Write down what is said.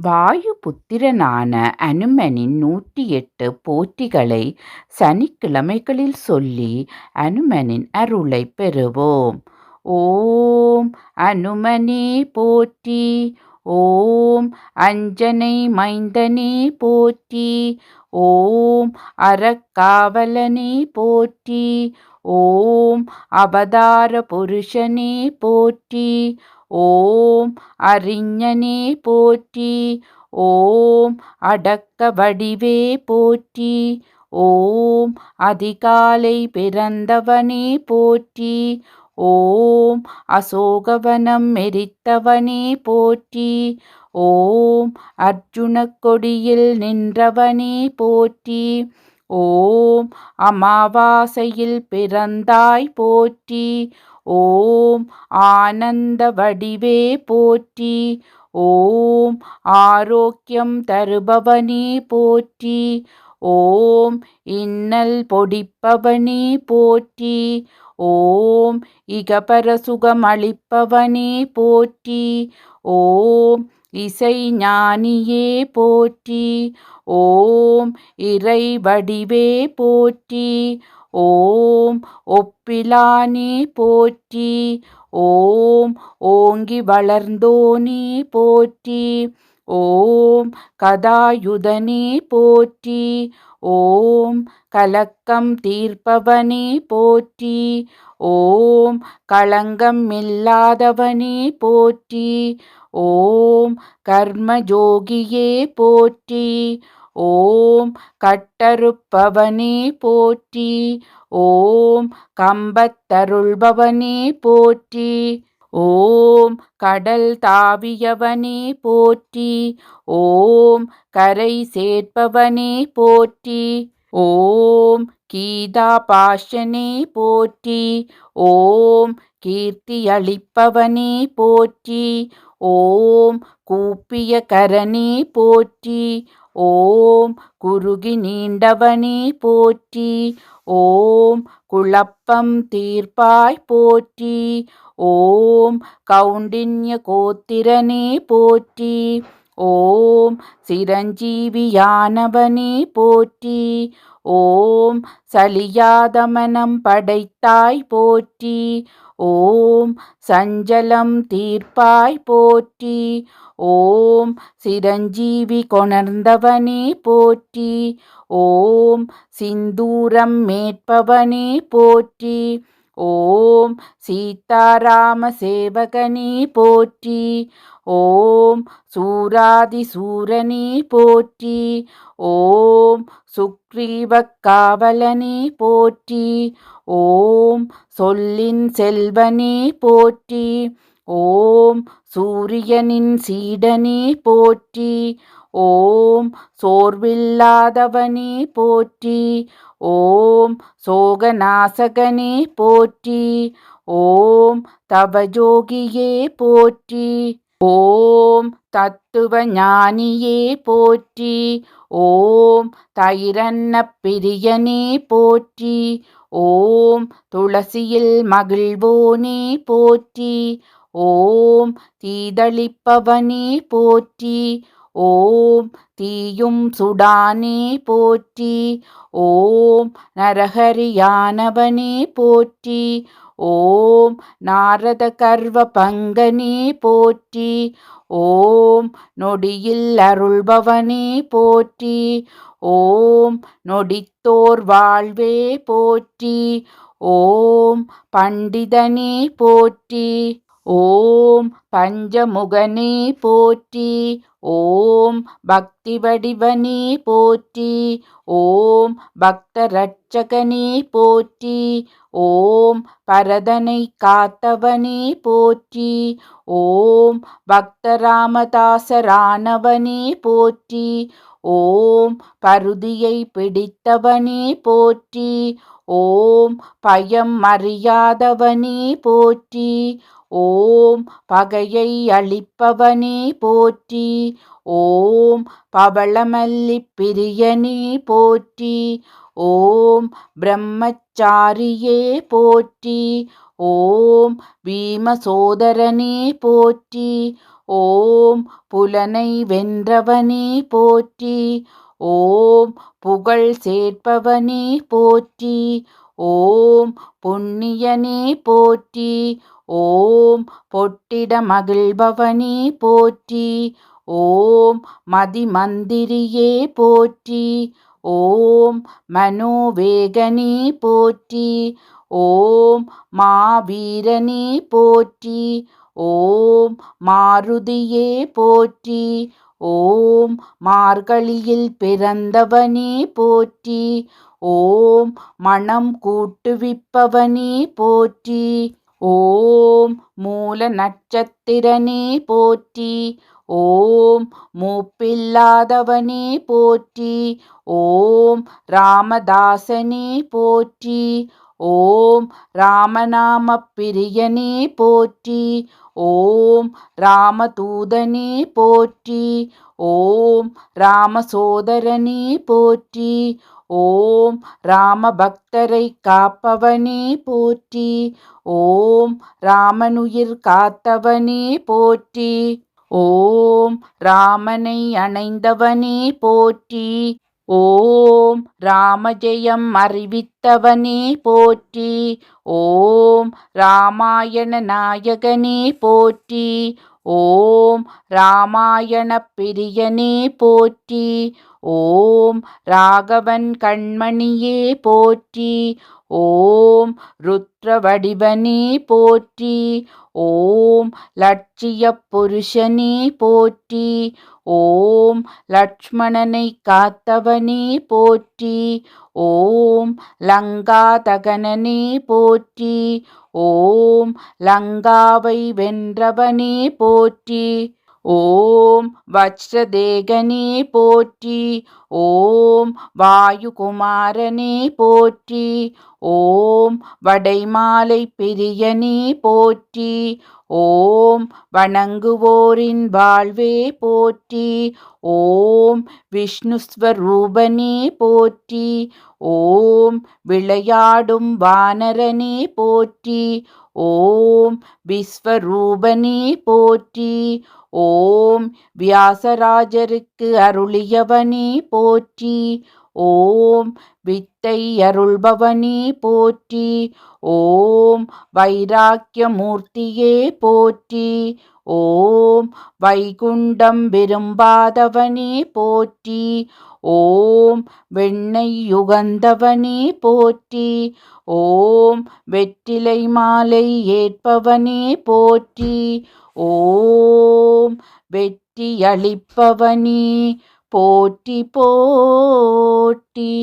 வாயு புத்திரனான அனுமனின் 108 போற்றிகளை சனிக்கிழமைகளில் சொல்லி அனுமனின் அருளைப் பெறுவோம். ஓம் அனுமனே போற்றி. ஓம் அஞ்சனை மைந்தனே போற்றி. ஓம் அறக்காவலனே போற்றி. ஓம் அவதார புருஷனே போற்றி. ஓம் அறிஞனே போற்றி. ஓம் அடக்க வடிவே போற்றி. ஓம் அதிகாலை பிறந்தவனே போற்றி. ஓம் அசோகவனம் எரித்தவனே போற்றி. ஓம் அர்ஜுனக் கொடியில் நின்றவனே போற்றி. ஓம் அமாவாசையில் பிறந்தாய் போற்றி. ஓம் ஆனந்த வடிவே போற்றி. ஓம் ஆரோக்கியம் தருபவனே போற்றி. ஓம் இன்னல் பொடிப்பவனே போற்றி. ஓம் இகபர சுகமளிப்பவனே போற்றி. ஓம் இசை ஞானியே போற்றி. ஓம் இறை வடிவே போற்றி. ஓம் ஒப்பிலானே போற்றி. ஓம் ஓங்கி வளர்ந்தோனே போற்றி. ஓம் கதாயுதனே போற்றி. ஓம் கலக்கம் தீர்ப்பவனே போற்றி. ஓம் களங்கம் இல்லாதவனே போற்றி. ஓம் கர்மஜோகியே போற்றி. ஓம் கட்டறுப்பவனே போற்றி. ஓம் கம்பத்தருள்பவனே போற்றி. ஓம் கடல் தாவியவனே போற்றி. ஓம் கரை சேர்ப்பவனே போற்றி. ஓம் கீதா பாஷனே போற்றி. ஓம் கீர்த்தியளிப்பவனே போற்றி. ஓம் கூப்பிய கரனே போற்றி. ஓம் குறுகி நீண்டவனே போற்றி. ஓம் குழப்பம் தீர்ப்பாய் போற்றி. ஓம் கௌண்டின்ய கோத்திரனே போற்றி. ஓம் சிரஞ்சீவியானவனே போற்றி. ஓம் சலியாத மனம் படைத்தாய் போற்றி. ஓம் சஞ்சலம் தீர்ப்பாய் போற்றி. ஓம் சிரஞ்சீவி கொணர்ந்தவனே போற்றி. ஓம் சிந்தூரம் மேற்பவனே போற்றி. ஓம் சீதாராம சேவகனே போற்றி. ஓம் சூராதி சூரனே போற்றி. ஓம் சுக்ரீவக் காவலனே போற்றி. ஓம் சொல்லின் செல்வனே போற்றி. ஓம் சூரியனின் சீடனே போற்றி. ஓம் சோர்வில்லாதவனே போற்றி. ஓம் சோகநாசகனே போற்றி. ஓம் தவஜோகியே போற்றி. ஓம் தத்துவ ஞானியே போற்றி. ஓம் தைரன்ன பிரியனே போற்றி. ஓம் துளசியில் மகிழ்வோனே போற்றி. ஓம் தீதளிப்பவனே போற்றி. ஓம் தீயும் சுடானே போற்றி. ஓம் நரஹரியானவனே போற்றி. ஓம் நாரத கர்வ பங்கனே போற்றி. ஓம் நொடியில் அருள்பவனே போற்றி. ஓம் நொடித்தோர் வாழ்வே போற்றி. ஓம் பண்டிதனே போற்றி. ஓம் பஞ்சமுகனே போற்றி. ஓம் பக்தி வடிவனே போற்றி. ஓம் பக்த ரட்சகனே போற்றி. ஓம் பரதனை காத்தவனே போற்றி. ஓம் பக்தராமதாசரானவனே போற்றி. ஓம் பருதியை பிடித்தவனே போற்றி. ஓம் பயம் அறியாதவனே போற்றி. ஓம் பகையை அழிப்பவனே போற்றி. ஓம் பவளமல்லிப் பிரியனே போற்றி. ஓம் பிரம்மச்சாரியே போற்றி. ஓம் பீமசோதரனே போற்றி. ஓம் புலனை வென்றவனே போற்றி. ஓம் புகழ் சேர்ப்பவனே போற்றி. ஓம் புண்ணியனே போற்றி. ஓம் பொட்டிட மகிழ்பவனே போற்றி. ஓம் மதிமந்திரியே போற்றி. ஓம் மனோவேகனே போற்றி. ஓம் மாவீரனே போற்றி. ஓம் மாருதியே போற்றி. ஓம் மார்கழியில் பிறந்தவனே போற்றி. ஓம் மனம் கூட்டுவிப்பவனே போற்றி. ஓம் மூல நட்சத்திரனே போற்றி. ஓம் மூப்பில்லாதவனே போற்றி. ஓம் ராமதாசனே போற்றி. ஓம் ராமநாம பிரியனே போற்றி. ஓம் ராமதூதனே போற்றி. ஓம் ராமசோதரனே போற்றி. ஓம் ராமபக்தரை காப்பவனே போற்றி. ஓம் ராமனுயிர் காத்தவனே போற்றி. ஓம் ராமனை அணைந்தவனே போற்றி. ஓம் ராமஜெயம் அறிவித்தவனே போற்றி. ஓம் ராமாயண நாயகனே போற்றி. ஓம் ராமாயண பிரியனே போற்றி. ஓம் ராகவன் கண்மணியே போற்றி. ஓம் ருத்ரவடிவனே போற்றி. ஓம் லட்சிய புருஷனே போற்றி. ஓம் லக்ஷ்மணனை காத்தவனே போற்றி. ஓம் லங்காதகனனே போற்றி. ஓம் லங்காவை வென்றவனே போற்றி. ஓம் வஜ்ரதேகனே போற்றி. ஓம் வாயுகுமாரனே போற்றி. ஓம் வடைமாலை பிரியனே போற்றி. ஓம் வணங்குவோரின் வாழ்வே போற்றி. ஓம் விஷ்ணுஸ்வரூபனே போற்றி. ஓம் விளையாடும் வானரனே போற்றி. ஓம் விஸ்வரூபனே போற்றி. ஓம் வியாசராஜருக்கு அருளியவனே போற்றி. ஓம் வித்தை அருள்பவனே போற்றி. ஓம் வைராக்கியமூர்த்தியே போற்றி. ஓம் வைகுண்டம் விரும்பாதவனே போற்றி. ஓம் வெண்ணெய் யுகந்தவனே போற்றி. ஓம் வெற்றிலை மாலை ஏற்பவனே போற்றி. ஓம் வெற்றி அளிப்பவனே போற்றி போற்றி.